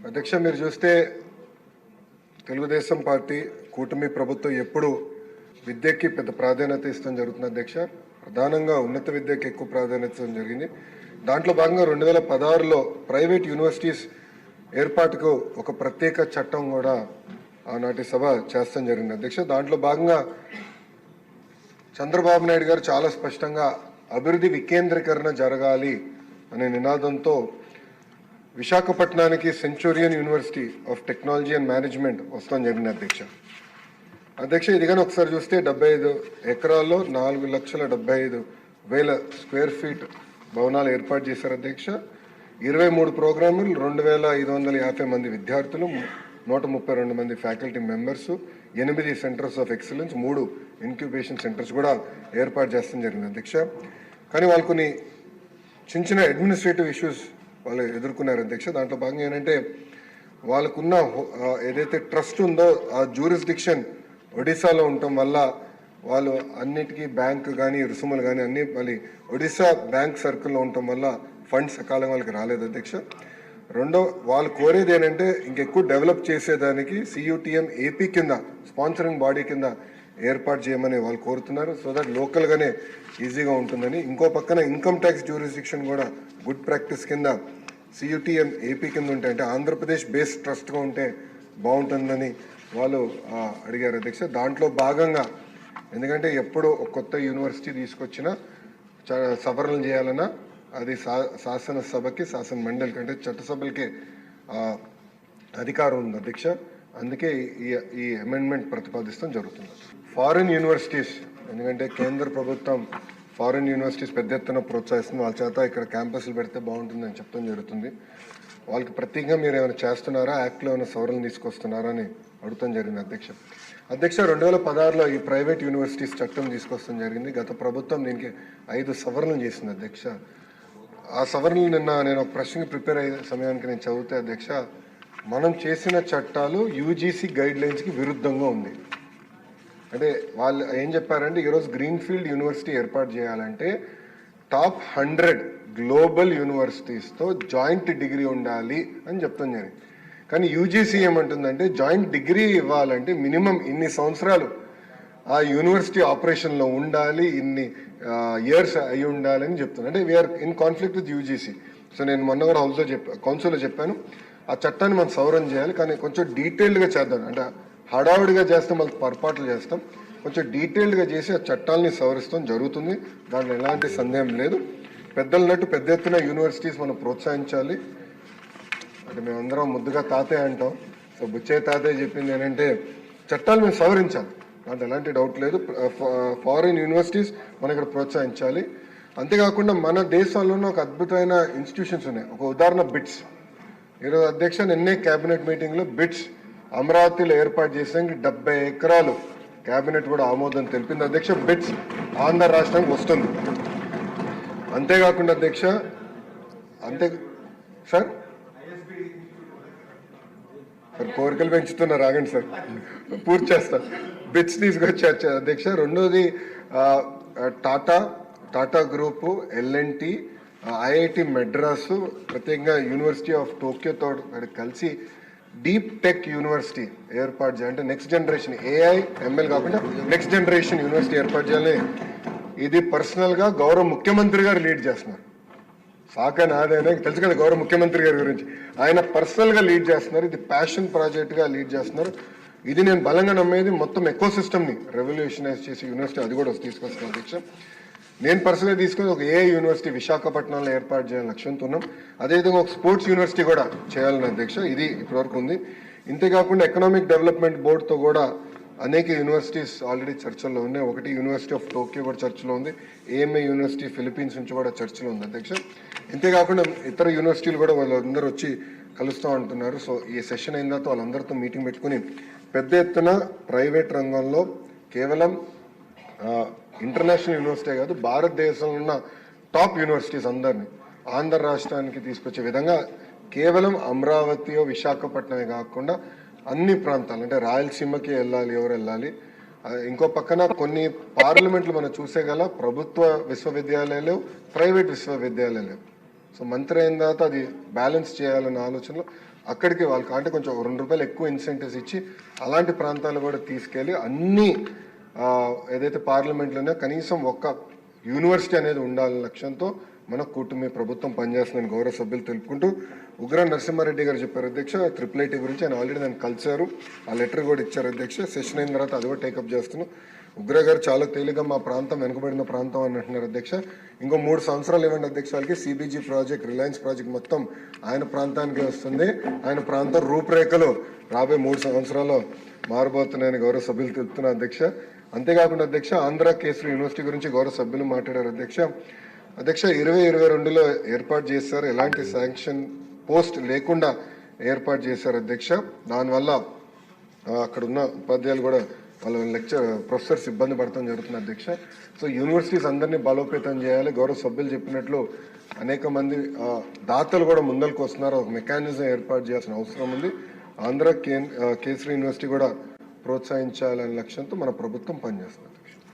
అధ్యక్ష, మీరు చూస్తే తెలుగుదేశం పార్టీ కూటమి ప్రభుత్వం ఎప్పుడు విద్యకి పెద్ద ప్రాధాన్యత ఇస్తాం జరుగుతుంది అధ్యక్ష. ప్రధానంగా ఉన్నత విద్యకి ఎక్కువ ప్రాధాన్యత ఇవ్వడం జరిగింది. దాంట్లో భాగంగా 2016లో ప్రైవేట్ యూనివర్సిటీస్ ఏర్పాటుకు ఒక ప్రత్యేక చట్టం కూడా ఆనాటి సభ చేస్తాం జరిగింది అధ్యక్ష. దాంట్లో భాగంగా చంద్రబాబు నాయుడు గారు చాలా స్పష్టంగా అభివృద్ధి వికేంద్రీకరణ జరగాలి అనే నినాదంతో విశాఖపట్నానికి Centurion university of technology and management వస్తాం జరిగింది అధ్యక్ష. ఇది కానీ ఒకసారి చూస్తే 75 ఎకరాల్లో 4,75,000 స్క్వేర్ ఫీట్ భవనాలు ఏర్పాటు చేశారు అధ్యక్ష. 23 ప్రోగ్రాములు, 2,550 మంది విద్యార్థులు, 132 మంది faculty members, 8 centres of excellence, 3 incubation centres కూడా ఏర్పాటు చేస్తాం జరిగింది అధ్యక్ష. కానీ వాళ్ళు కొన్ని చిన్న అడ్మినిస్ట్రేటివ్ ఇష్యూస్ వాళ్ళు ఎదుర్కొన్నారు అధ్యక్ష. దాంట్లో భాగంగా ఏంటంటే వాళ్ళకున్న ఏదైతే ట్రస్ట్ ఉందో ఆ జ్యూరిస్డిక్షన్ ఒడిశాలో ఉండటం వల్ల వాళ్ళు అన్నిటికీ బ్యాంక్ కానీ రుసుములు కానీ అన్ని మళ్ళీ ఒడిశా బ్యాంక్ సర్కిల్లో ఉండటం వల్ల ఫండ్స్ సకాలంగా వాళ్ళకి రాలేదు అధ్యక్ష. రెండో వాళ్ళు కోరేది ఏంటంటే ఇంకెక్కువ డెవలప్ చేసేదానికి CUTM AP కింద స్పాన్సరింగ్ బాడీ కింద ఏర్పాటు చేయమని వాళ్ళు కోరుతున్నారు. సో దట్ లోకల్గానే ఈజీగా ఉంటుందని. ఇంకో పక్కన ఇన్కమ్ ట్యాక్స్ జ్యూరిస్డిక్షన్ కూడా గుడ్ ప్రాక్టీస్ కింద CUTM AP కింద ఉంటే అంటే ఆంధ్రప్రదేశ్ బేస్డ్ ట్రస్ట్గా ఉంటే బాగుంటుందని వాళ్ళు అడిగారు అధ్యక్ష. దాంట్లో భాగంగా ఎందుకంటే ఎప్పుడు ఒక కొత్త యూనివర్సిటీ తీసుకొచ్చినా సవరణలు చేయాలన్నా అది శాసనసభకి శాసన మండలికి అంటే చట్టసభలకి అధికారం ఉంది అధ్యక్ష. అందుకే ఈ అమెండ్మెంట్ ప్రతిపాదిస్తాం జరుగుతుంది. ఫారిన్ యూనివర్సిటీస్ ఎందుకంటే కేంద్ర ప్రభుత్వం ఫారిన్ యూనివర్సిటీస్ పెద్ద ఎత్తున ప్రోత్సహిస్తుంది. వాళ్ళ చేత ఇక్కడ క్యాంపస్లు పెడితే బాగుంటుందని చెప్పడం జరుగుతుంది. వాళ్ళకి ప్రత్యేకంగా మీరు ఏమైనా చేస్తున్నారా, యాక్ట్లో ఏమైనా సవరణలు తీసుకొస్తున్నారా అని అడుగుతాం జరిగింది అధ్యక్ష. 2016లో ఈ ప్రైవేట్ యూనివర్సిటీస్ చట్టం తీసుకొస్తాం జరిగింది. గత ప్రభుత్వం దీనికి 5 సవరణలు చేసింది అధ్యక్ష. ఆ సవరణలు నిన్న నేను ఒక ప్రశ్నకి ప్రిపేర్ అయ్యే సమయానికి నేను చదివితే అధ్యక్ష, మనం చేసిన చట్టాలు UGC గైడ్ లైన్స్కి విరుద్ధంగా ఉంది. అంటే వాళ్ళు ఏం చెప్పారంటే ఈరోజు గ్రీన్ఫీల్డ్ యూనివర్సిటీ ఏర్పాటు చేయాలంటే టాప్ 100 గ్లోబల్ యూనివర్సిటీస్తో జాయింట్ డిగ్రీ ఉండాలి అని చెప్తాం జరిగింది. కానీ UGC ఏమంటుందంటే జాయింట్ డిగ్రీ ఇవ్వాలంటే మినిమం ఇన్ని సంవత్సరాలు ఆ యూనివర్సిటీ ఆపరేషన్లో ఉండాలి, ఇన్ని ఇయర్స్ అయి ఉండాలని చెప్తున్నాను. అంటే we are in conflict with UGC. So నేను మొన్న కూడా కౌన్సిల్లో చెప్పాను ఆ చట్టాన్ని మనం సవరణ చేయాలి, కానీ కొంచెం డీటెయిల్డ్గా చేద్దాం. అంటే హడావుడిగా చేస్తాం, మళ్ళీ పొరపాట్లు చేస్తాం. కొంచెం డీటెయిల్డ్గా చేసి ఆ చట్టాలని సవరిస్తాం జరుగుతుంది. దాంట్లో ఎలాంటి సందేహం లేదు. పెద్దలన్నట్టు పెద్ద ఎత్తున యూనివర్సిటీస్ మనం ప్రోత్సహించాలి. అంటే మేమందరం ముద్దుగా తాతయ్య అంటాం. సో బుచ్చయ్య తాతయ్య చెప్పింది ఏంటంటే చట్టాలు మేము సవరించాలి, దాంట్లో ఎలాంటి డౌట్ లేదు. ఫారిన్ యూనివర్సిటీస్ మనం ఇక్కడ ప్రోత్సహించాలి. అంతేకాకుండా మన దేశంలోనే ఒక అద్భుతమైన ఇన్స్టిట్యూషన్స్ ఉన్నాయి. ఒక ఉదాహరణ బిట్స్. ఈరోజు అధ్యక్ష నిన్నే క్యాబినెట్ మీటింగ్లో బిట్స్ అమరావతిలో ఏర్పాటు చేసానికి 70 ఎకరాలు క్యాబినెట్ కూడా ఆమోదం తెలిపింది అధ్యక్ష. బిట్స్ ఆంధ్ర రాష్ట్రానికి వస్తుంది. అంతేకాకుండా అధ్యక్ష సార్ కోరికలు పెంచుతున్నారు, ఆగండి సార్ పూర్తి చేస్తాను. బిట్స్ తీసుకొచ్చి అధ్యక్ష. రెండోది Tata group, L&T, IIT Madras, ప్రత్యేకంగా యూనివర్సిటీ ఆఫ్ టోక్యోతో కలిసి డీప్ టెక్ యూనివర్సిటీ ఏర్పాటు చేయాలి. అంటే నెక్స్ట్ జనరేషన్ AI ML కాకుండా నెక్స్ట్ జనరేషన్ యూనివర్సిటీ ఏర్పాటు చేయాలని ఇది పర్సనల్గా గౌరవ ముఖ్యమంత్రి గారు లీడ్ చేస్తున్నారు. సాక నాదైనా తెలుసు కదా గౌరవ ముఖ్యమంత్రి గారి గురించి, ఆయన పర్సనల్గా లీడ్ చేస్తున్నారు. ఇది ప్యాషన్ ప్రాజెక్ట్గా లీడ్ చేస్తున్నారు. ఇది నేను బలంగా నమ్మేది మొత్తం ఎకో సిస్టమ్ని రెవల్యూషనైజ్ చేసి యూనివర్సిటీ అది కూడా తీసుకొస్తాను అధ్యక్ష. నేను పర్సనల్గా తీసుకుని ఒక AI యూనివర్సిటీ విశాఖపట్నంలో ఏర్పాటు చేయాలని లక్ష్యంతో ఉన్నాం. అదేవిధంగా ఒక స్పోర్ట్స్ యూనివర్సిటీ కూడా చేయాలని అధ్యక్ష. ఇది ఇప్పటివరకు ఉంది. ఇంతేకాకుండా ఎకనామిక్ డెవలప్మెంట్ బోర్డుతో కూడా అనేక యూనివర్సిటీస్ ఆల్రెడీ చర్చల్లో ఉన్నాయి. ఒకటి యూనివర్సిటీ ఆఫ్ టోక్యో కూడా చర్చలో ఉంది. AMA యూనివర్సిటీ ఫిలిప్పీన్స్ నుంచి కూడా చర్చలో ఉంది అధ్యక్ష. ఇంతేకాకుండా ఇతర యూనివర్సిటీలు కూడా వాళ్ళందరూ వచ్చి కలుస్తూ అంటున్నారు. సో ఈ సెషన్ అయిన తర్వాత వాళ్ళందరితో మీటింగ్ పెట్టుకుని పెద్ద ఎత్తున ప్రైవేట్ రంగంలో కేవలం ఇంటర్నేషనల్ యూనివర్సిటీ కాదు భారతదేశంలో ఉన్న టాప్ యూనివర్సిటీస్ అందరినీ ఆంధ్ర రాష్ట్రానికి తీసుకొచ్చే విధంగా కేవలం అమరావతి విశాఖపట్నమే కాకుండా అన్ని ప్రాంతాలు అంటే రాయలసీమకి వెళ్ళాలి, ఎవరు వెళ్ళాలి. ఇంకో పక్కన కొన్ని పార్లమెంట్లు మనం చూసేగల ప్రభుత్వ విశ్వవిద్యాలయాలు, ప్రైవేట్ విశ్వవిద్యాలయాలు. సో మంత్రి అయిన తర్వాత అది బ్యాలెన్స్ చేయాలన్న ఆలోచనలో అక్కడికి వాళ్ళకి అంటే కొంచెం ₹2 ఎక్కువ ఇన్సెంటివ్స్ ఇచ్చి అలాంటి ప్రాంతాలు కూడా తీసుకెళ్ళి అన్ని ఏదైతే పార్లమెంట్లోనే కనీసం ఒక్క యూనివర్సిటీ అనేది ఉండాలనే లక్ష్యంతో మన కూటమి ప్రభుత్వం పనిచేస్తుందని గౌరవ సభ్యులు తెలుపుకుంటూ ఉగ్ర నరసింహారెడ్డి గారు చెప్పారు అధ్యక్ష IIIT గురించి ఆయన ఆల్రెడీ నన్ను కలిశారు, ఆ లెటర్ కూడా ఇచ్చారు అధ్యక్ష. సెషన్ అయిన తర్వాత అది కూడా టేకప్ చేస్తున్నాం. ఉగ్ర గారు చాలా తేలిగా మా ప్రాంతం వెనుకబడిన ప్రాంతం అని అంటున్నారు అధ్యక్ష. ఇంకో 3 సంవత్సరాలు ఇవ్వండి అధ్యక్ష, వాళ్ళకి CBG ప్రాజెక్ట్, రిలయన్స్ ప్రాజెక్ట్ మొత్తం ఆయన ప్రాంతానికి వస్తుంది. ఆయన ప్రాంతం రూపురేఖలు రాబోయే 3 సంవత్సరాల్లో మారబోతున్నాయని గౌరవ సభ్యులు తెలుపుతున్నారు అధ్యక్ష. అంతేకాకుండా అధ్యక్ష ఆంధ్ర కేసరి యూనివర్సిటీ గురించి గౌరవ సభ్యులు మాట్లాడారు అధ్యక్ష. 2022లో ఏర్పాటు చేశారు, ఎలాంటి శాంక్షన్ పోస్ట్ లేకుండా ఏర్పాటు చేశారు అధ్యక్ష. దానివల్ల అక్కడ ఉన్న ఉపాధ్యాయులు కూడా వాళ్ళ ప్రొఫెసర్స్ ఇబ్బంది పడటం జరుగుతుంది అధ్యక్ష. సో యూనివర్సిటీస్ అందరినీ బలోపేతం చేయాలి. గౌరవ సభ్యులు చెప్పినట్లు అనేక మంది దాతలు కూడా ముందరకు వస్తున్నారు, ఒక మెకానిజం ఏర్పాటు చేయాల్సిన అవసరం ఉంది. ఆంధ్ర కేసరి యూనివర్సిటీ కూడా ప్రోత్సహించాలనే లక్ష్యంతో మన ప్రభుత్వం పనిచేస్తుంది.